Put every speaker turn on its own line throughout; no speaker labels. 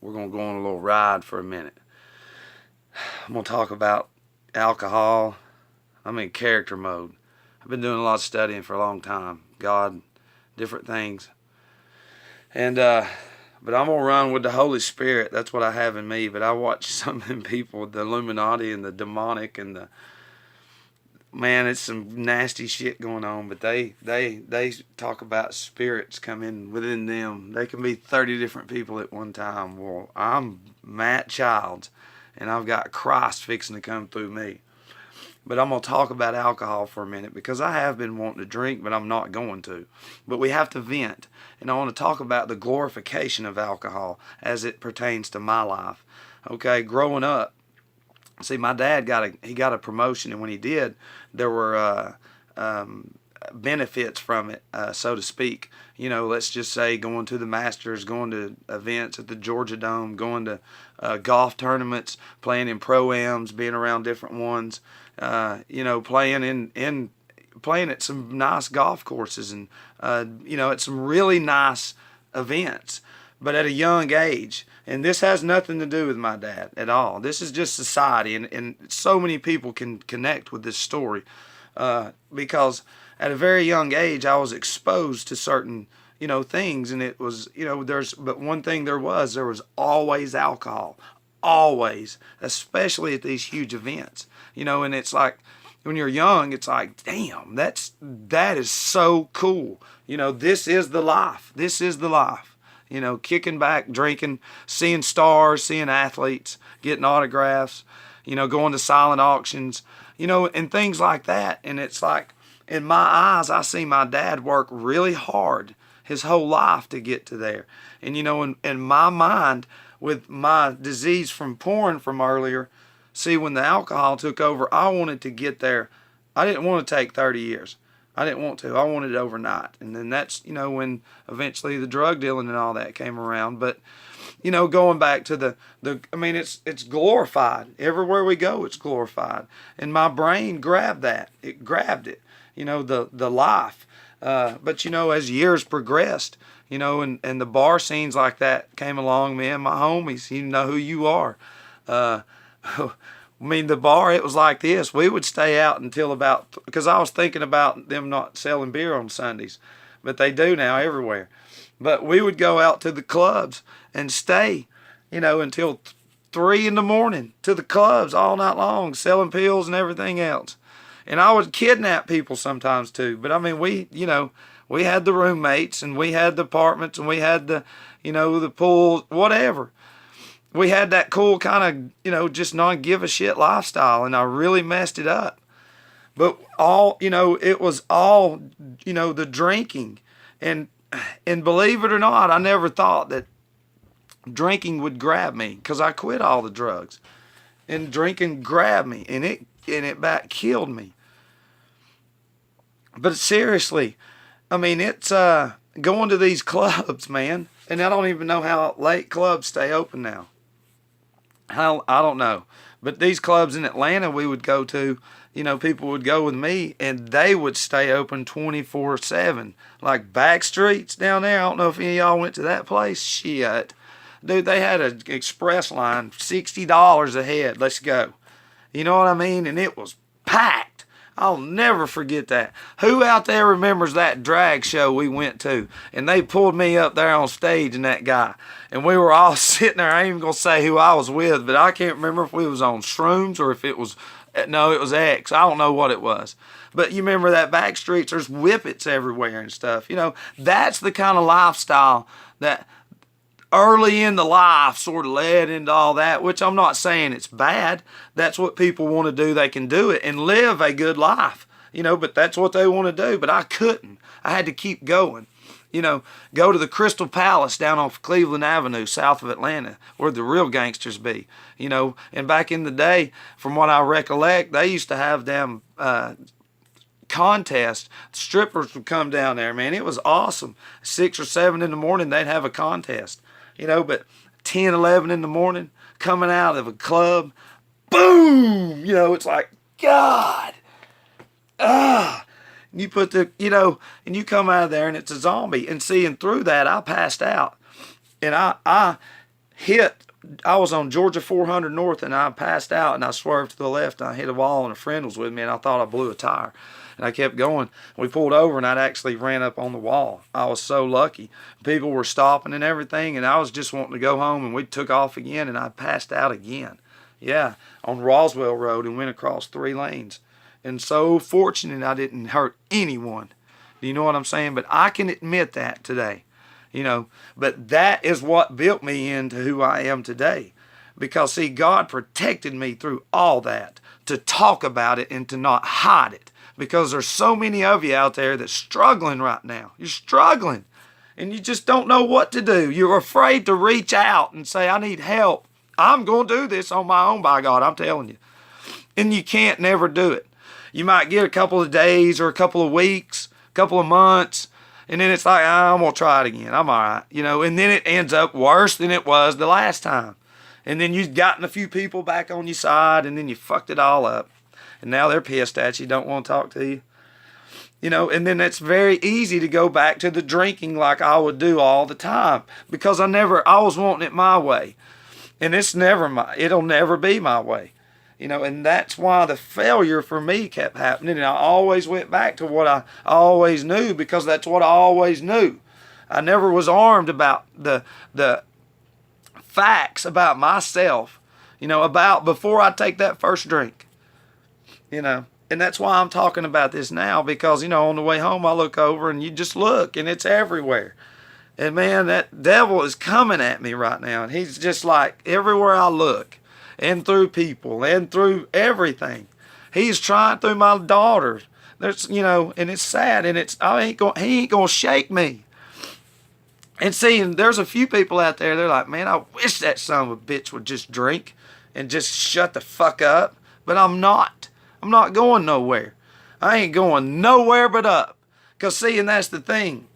we're going to go on a little ride for a minute. I'm going to talk about alcohol. I'm in character mode. I've been doing a lot of studying for a long time. God, different things. And, but I'm going to run with the Holy Spirit. That's what I have in me. But I watch some of them people, the Illuminati and the demonic and the, man, it's some nasty shit going on. But they talk about spirits coming within them. They can be 30 different people at one time. Well, I'm Matt Childs, and I've got Christ fixing to come through me. But I'm going to talk about alcohol for a minute because I have been wanting to drink, but I'm not going to. But we have to vent. And I want to talk about the glorification of alcohol as it pertains to my life. Okay, growing up, see, my dad got a promotion, and when he did, there were benefits from it, so to speak. You know, let's just say going to the Masters, going to events at the Georgia Dome, going to golf tournaments, playing in pro-ams, being around different ones. You know, playing playing at some nice golf courses and you know, at some really nice events, but at a young age. And this has nothing to do with my dad at all. This is just society, and so many people can connect with this story because at a very young age I was exposed to certain, you know, things, and it was, you know, but one thing there was always alcohol, always, especially at these huge events. You know, and it's like, when you're young, it's like, damn, that is so cool. You know, this is the life. This is the life. You know, kicking back, drinking, seeing stars, seeing athletes, getting autographs, you know, going to silent auctions, you know, and things like that. And it's like, in my eyes, I see my dad work really hard his whole life to get to there. And, you know, in my mind, with my disease from porn from earlier, see, when the alcohol took over, I wanted to get there. I didn't want to take 30 years. I didn't want to. I wanted it overnight. And then that's, you know, when eventually the drug dealing and all that came around. But, you know, going back to I mean, it's glorified. Everywhere we go, it's glorified. And my brain grabbed that. It grabbed it, you know, the life. But, you know, as years progressed, you know, and the bar scenes like that came along, me and my homies, you know who you are. I mean, the bar, it was like this. We would stay out until about, because I was thinking about them not selling beer on Sundays, but they do now everywhere. But we would go out to the clubs and stay, you know, until 3 in the morning to the clubs all night long, selling pills and everything else. And I would kidnap people sometimes too. But I mean, we, you know, we had the roommates and we had the apartments and we had the, you know, the pool, whatever. We had that cool kind of, you know, just not give a shit lifestyle, and I really messed it up. But all, you know, it was all, you know, the drinking. And believe it or not, I never thought that drinking would grab me, because I quit all the drugs. And drinking grabbed me, and it back killed me. But seriously, I mean, it's going to these clubs, man. And I don't even know how late clubs stay open now. I don't know. But these clubs in Atlanta we would go to, you know, people would go with me, and they would stay open 24/7. Like Backstreets down there. I don't know if any of y'all went to that place. Shit. Dude, they had an express line, $60 a head. Let's go. You know what I mean? And it was packed. I'll never forget that. Who out there remembers that drag show we went to? And they pulled me up there on stage and that guy. And we were all sitting there. I ain't even going to say who I was with, but I can't remember if we was on shrooms or if it was, no, it was X. I don't know what it was. But you remember that Backstreets, there's whippets everywhere and stuff. You know, that's the kind of lifestyle that early in the life sort of led into all that, which I'm not saying it's bad. That's what people want to do. They can do it and live a good life, you know, but that's what they want to do. But I couldn't. I had to keep going. You know, go to the Crystal Palace down off Cleveland Avenue, south of Atlanta, where the real gangsters be, you know. And back in the day, from what I recollect, they used to have them contest. Strippers would come down there, man. It was awesome. 6 or 7 in the morning, they'd have a contest. You know, but 10, 11 in the morning, coming out of a club, boom! You know, it's like, God! You put the, you know, and you come out of there and it's a zombie. And seeing through that, I passed out. And I was on Georgia 400 North, and I passed out, and I swerved to the left, and I hit a wall, and a friend was with me, and I thought I blew a tire. And I kept going. We pulled over, and I'd actually ran up on the wall. I was so lucky. People were stopping and everything, and I was just wanting to go home, and we took off again, and I passed out again. Yeah, on Roswell Road, and went across 3 lanes. And so fortunate I didn't hurt anyone. Do you know what I'm saying? But I can admit that today. But that is what built me into who I am today. Because, see, God protected me through all that, to talk about it and to not hide it. Because there's so many of you out there that's struggling right now. You're struggling, and you just don't know what to do. You're afraid to reach out and say, I need help. I'm going to do this on my own, by God, I'm telling you. And you can't never do it. You might get a couple of days or a couple of weeks, a couple of months, and then it's like, I'm going to try it again. I'm all right. And then it ends up worse than it was the last time. And then you've gotten a few people back on your side, and then you fucked it all up. And now they're pissed at you, don't want to talk to you. And then it's very easy to go back to the drinking like I would do all the time. Because I was wanting it my way. And it'll never be my way. And that's why the failure for me kept happening. And I always went back to what I always knew, because that's what I always knew. I never was armed about the facts about myself, about before I take that first drink. And that's why I'm talking about this now, because, on the way home I look over and you just look and it's everywhere. And man, that devil is coming at me right now. And he's just like everywhere I look, and through people and through everything. He's trying through my daughter. There's, and it's sad, and he ain't gonna shake me. And seeing there's a few people out there, they're like, man, I wish that son of a bitch would just drink and just shut the fuck up. But I'm not. I'm not going nowhere. I ain't going nowhere but up. Because see, and that's the thing.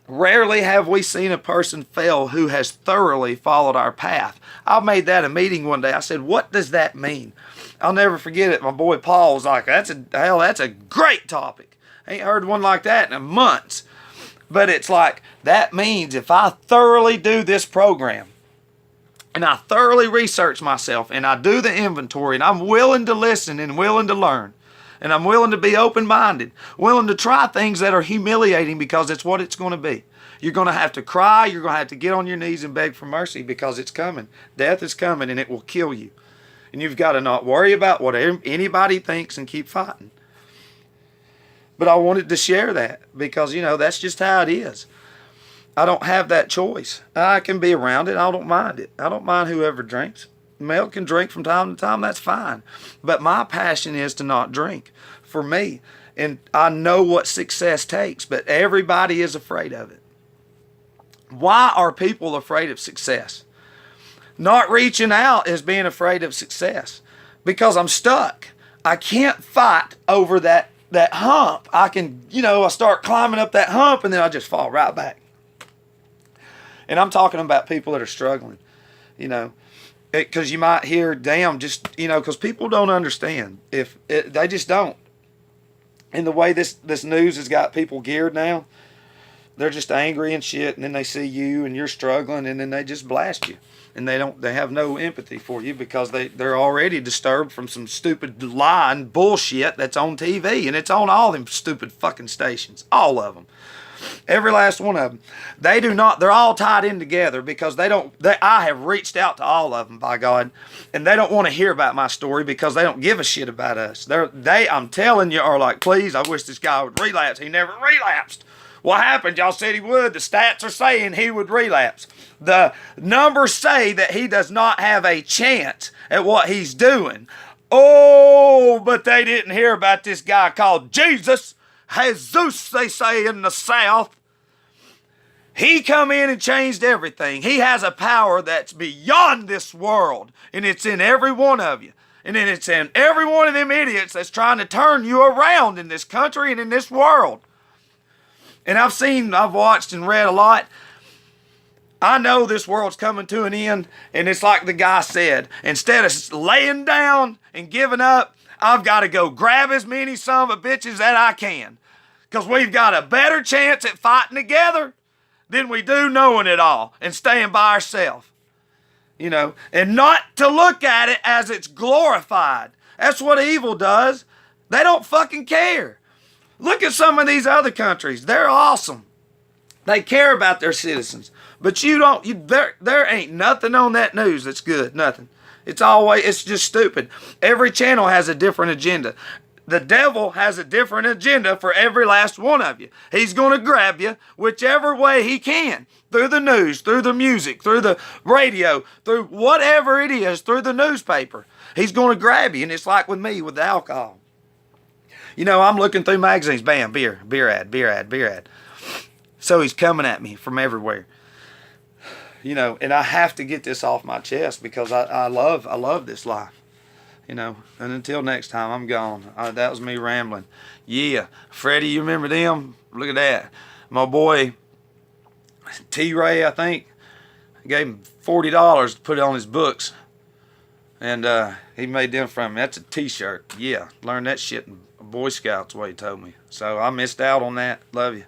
Rarely have we seen a person fail who has thoroughly followed our path. I made that a meeting one day. I said, what does that mean? I'll never forget it. My boy Paul was like, that's a great topic. I ain't heard one like that in months. But it's like, that means if I thoroughly do this program, and I thoroughly research myself, and I do the inventory, and I'm willing to listen and willing to learn, and I'm willing to be open-minded, willing to try things that are humiliating, because it's what it's going to be. You're going to have to cry. You're going to have to get on your knees and beg for mercy, because it's coming. Death is coming, and it will kill you. And you've got to not worry about what anybody thinks and keep fighting. But I wanted to share that because, that's just how it is. I don't have that choice. I can be around it. I don't mind it. I don't mind whoever drinks. Mel can drink from time to time. That's fine. But my passion is to not drink for me. And I know what success takes, but everybody is afraid of it. Why are people afraid of success? Not reaching out is being afraid of success, because I'm stuck. I can't fight over that hump. I can, I start climbing up that hump and then I just fall right back. And I'm talking about people that are struggling, because you might hear, damn, just, because people don't understand. They just don't. And the way this news has got people geared now, they're just angry and shit, and then they see you and you're struggling, and then they just blast you. And they have no empathy for you, because they're already disturbed from some stupid lie and bullshit that's on TV, and it's on all them stupid fucking stations, all of them. Every last one of them. They're all tied in together, because I have reached out to all of them, by God, and they don't want to hear about my story, because they don't give a shit about us. I'm telling you, are like, please, I wish this guy would relapse. He never relapsed. What happened? Y'all said he would. The stats are saying he would relapse. The numbers say that he does not have a chance at what he's doing. Oh, but they didn't hear about this guy called Jesus. Jesus, they say in the South. He come in and changed everything. He has a power that's beyond this world, and it's in every one of you. And then it's in every one of them idiots that's trying to turn you around in this country and in this world. And I've watched and read a lot. I know this world's coming to an end, and it's like the guy said, instead of laying down and giving up, I've got to go grab as many son of a bitches that I can, because we've got a better chance at fighting together than we do knowing it all and staying by ourselves. you know, and not to look at it as it's glorified. That's what evil does. They don't fucking care. Look at some of these other countries. They're awesome. They care about their citizens. But you don't, there ain't nothing on that news that's good. Nothing. It's just stupid. Every channel has a different agenda. The devil has a different agenda for every last one of you. He's going to grab you whichever way he can. Through the news, through the music, through the radio, through whatever it is, through the newspaper. He's going to grab you. And it's like with me with the alcohol. You know, I'm looking through magazines. Bam, beer ad. So he's coming at me from everywhere. You know, and I have to get this off my chest because I love this life. You know, and until next time, I'm gone. That was me rambling. Yeah, Freddie, you remember them? Look at that. My boy, T-Ray, I think, gave him $40 to put it on his books. And he made them from me. That's a T-shirt. Yeah, learned that shit in Boy Scouts, the way he told me. So I missed out on that. Love you.